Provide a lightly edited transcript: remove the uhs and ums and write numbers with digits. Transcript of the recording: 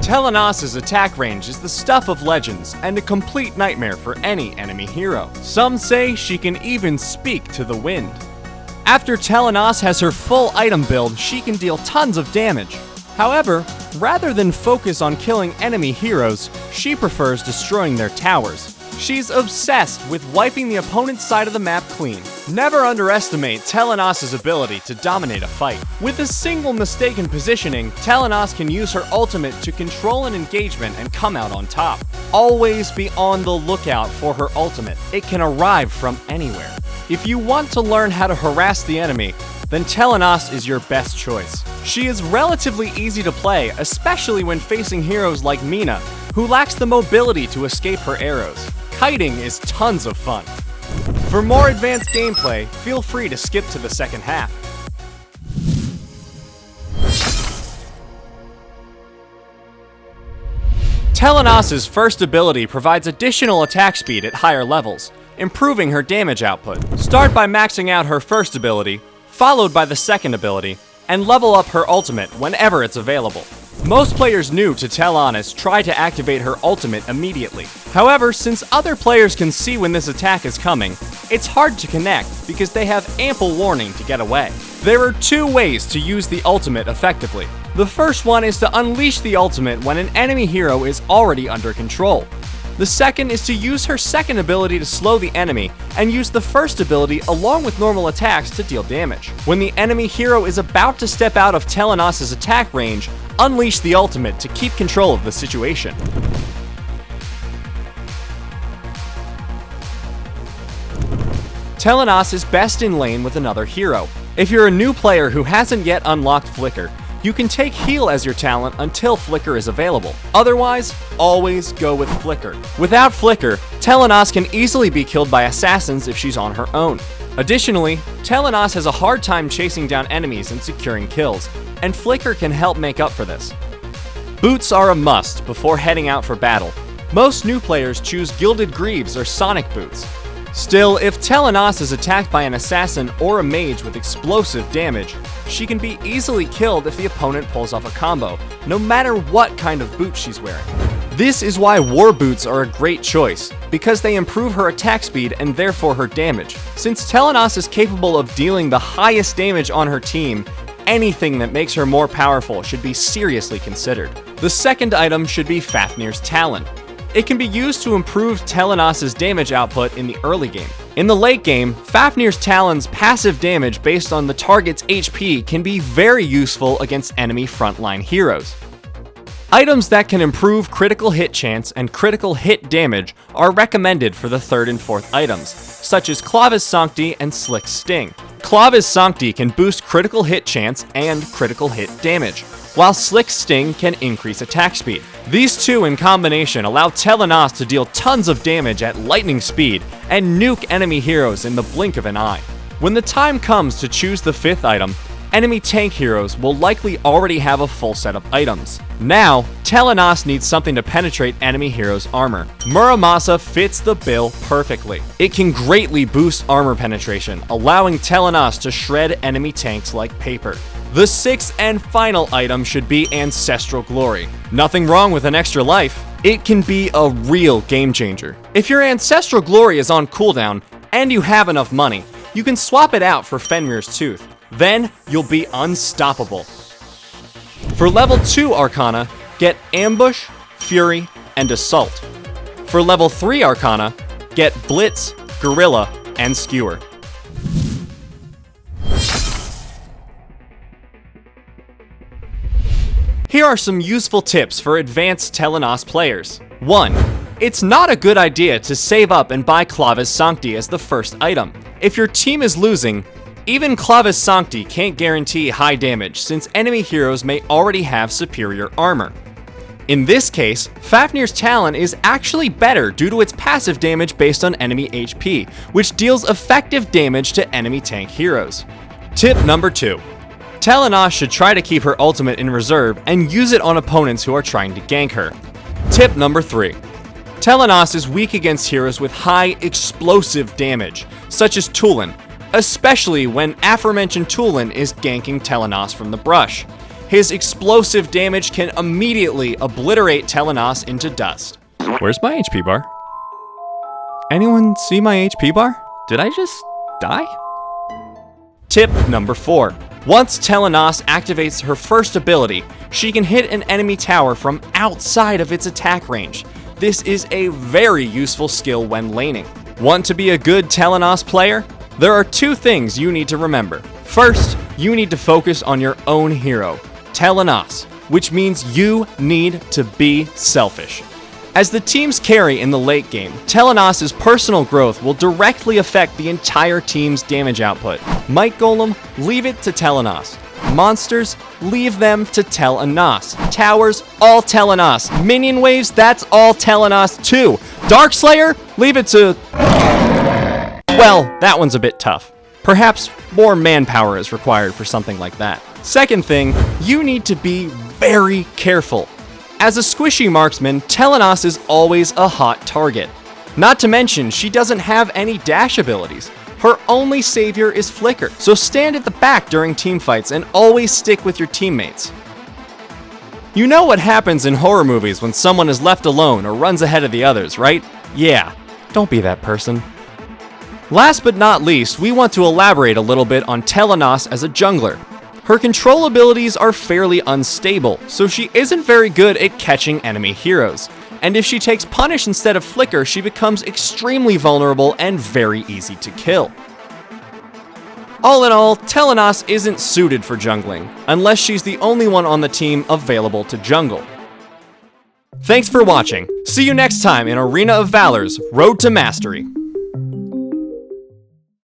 Tel'Annas' attack range is the stuff of legends and a complete nightmare for any enemy hero. Some say she can even speak to the wind. After Tel'Annas has her full item build, she can deal tons of damage. However, rather than focus on killing enemy heroes, she prefers destroying their towers. She's obsessed with wiping the opponent's side of the map clean. Never underestimate Tel'Annas' ability to dominate a fight. With a single mistake in positioning, Tel'Annas can use her ultimate to control an engagement and come out on top. Always be on the lookout for her ultimate. It can arrive from anywhere. If you want to learn how to harass the enemy, then Tel'Annas is your best choice. She is relatively easy to play, especially when facing heroes like Mina, who lacks the mobility to escape her arrows. Kiting is tons of fun. For more advanced gameplay, feel free to skip to the second half. Tel'Annas' first ability provides additional attack speed at higher levels, improving her damage output. Start by maxing out her first ability, followed by the second ability, and level up her ultimate whenever it's available. Most players new to Tel'Annas try to activate her ultimate immediately. However, since other players can see when this attack is coming, it's hard to connect because they have ample warning to get away. There are two ways to use the ultimate effectively. The first one is to unleash the ultimate when an enemy hero is already under control. The second is to use her second ability to slow the enemy and use the first ability along with normal attacks to deal damage. When the enemy hero is about to step out of Tel'Annas' attack range, unleash the ultimate to keep control of the situation. Tel'Annas is best in lane with another hero. If you're a new player who hasn't yet unlocked Flicker, you can take Heal as your talent until Flicker is available. Otherwise, always go with Flicker. Without Flicker, Tel'Annas can easily be killed by assassins if she's on her own. Additionally, Tel'Annas has a hard time chasing down enemies and securing kills, and Flicker can help make up for this. Boots are a must before heading out for battle. Most new players choose Gilded Greaves or Sonic Boots. Still, if Tel'Annas is attacked by an assassin or a mage with explosive damage, she can be easily killed if the opponent pulls off a combo, no matter what kind of boot she's wearing. This is why War Boots are a great choice, because they improve her attack speed and therefore her damage. Since Tel'Annas is capable of dealing the highest damage on her team, anything that makes her more powerful should be seriously considered. The second item should be Fafnir's Talon. It can be used to improve Tel'Annas' damage output in the early game. In the late game, Fafnir's Talon's passive damage based on the target's HP can be very useful against enemy frontline heroes. Items that can improve critical hit chance and critical hit damage are recommended for the third and fourth items, such as Clavis Sancti and Slick Sting. Clavis Sancti can boost critical hit chance and critical hit damage, while Slick Sting can increase attack speed. These two in combination allow Tel'Annas to deal tons of damage at lightning speed and nuke enemy heroes in the blink of an eye. When the time comes to choose the fifth item, enemy tank heroes will likely already have a full set of items. Now, Tel'Annas needs something to penetrate enemy heroes' armor. Muramasa fits the bill perfectly. It can greatly boost armor penetration, allowing Tel'Annas to shred enemy tanks like paper. The sixth and final item should be Ancestral Glory. Nothing wrong with an extra life. It can be a real game changer. If your Ancestral Glory is on cooldown and you have enough money, you can swap it out for Fenrir's Tooth. Then you'll be unstoppable. For level 2 Arcana, get Ambush, Fury, and Assault. For level 3 Arcana, get Blitz, Gorilla, and Skewer. Here are some useful tips for advanced Tel'Annas players. 1. It's not a good idea to save up and buy Clavis Sancti as the first item. If your team is losing, even Clavis Sancti can't guarantee high damage since enemy heroes may already have superior armor. In this case, Fafnir's Talon is actually better due to its passive damage based on enemy HP, which deals effective damage to enemy tank heroes. Tip number 2. Tel'Annas should try to keep her ultimate in reserve and use it on opponents who are trying to gank her. Tip number 3. Tel'Annas is weak against heroes with high explosive damage, such as Tulin, especially when aforementioned Tulin is ganking Tel'Annas from the brush. His explosive damage can immediately obliterate Tel'Annas into dust. Where's my HP bar? Anyone see my HP bar? Did I just die? Tip number 4. Once Tel'Annas activates her first ability, she can hit an enemy tower from outside of its attack range. This is a very useful skill when laning. Want to be a good Tel'Annas player? There are 2 things you need to remember. First, you need to focus on your own hero, Tel'Annas, which means you need to be selfish. As the team's carry in the late game, Tel'Annas' personal growth will directly affect the entire team's damage output. Might Golem, leave it to Tel'Annas. Monsters, leave them to Tel'Annas. Towers, all Tel'Annas. Minion waves, that's all Tel'Annas too. Darkslayer, leave it to... Well, that one's a bit tough. Perhaps more manpower is required for something like that. Second thing, you need to be very careful. As a squishy marksman, Tel'Annas is always a hot target. Not to mention, she doesn't have any dash abilities. Her only savior is Flicker, so stand at the back during teamfights and always stick with your teammates. You know what happens in horror movies when someone is left alone or runs ahead of the others, right? Yeah, don't be that person. Last but not least, we want to elaborate a little bit on Tel'Annas as a jungler. Her control abilities are fairly unstable, so she isn't very good at catching enemy heroes. And if she takes Punish instead of Flicker, she becomes extremely vulnerable and very easy to kill. All in all, Tel'Annas isn't suited for jungling, unless she's the only one on the team available to jungle. Thanks for watching. See you next time in Arena of Valor's Road to Mastery.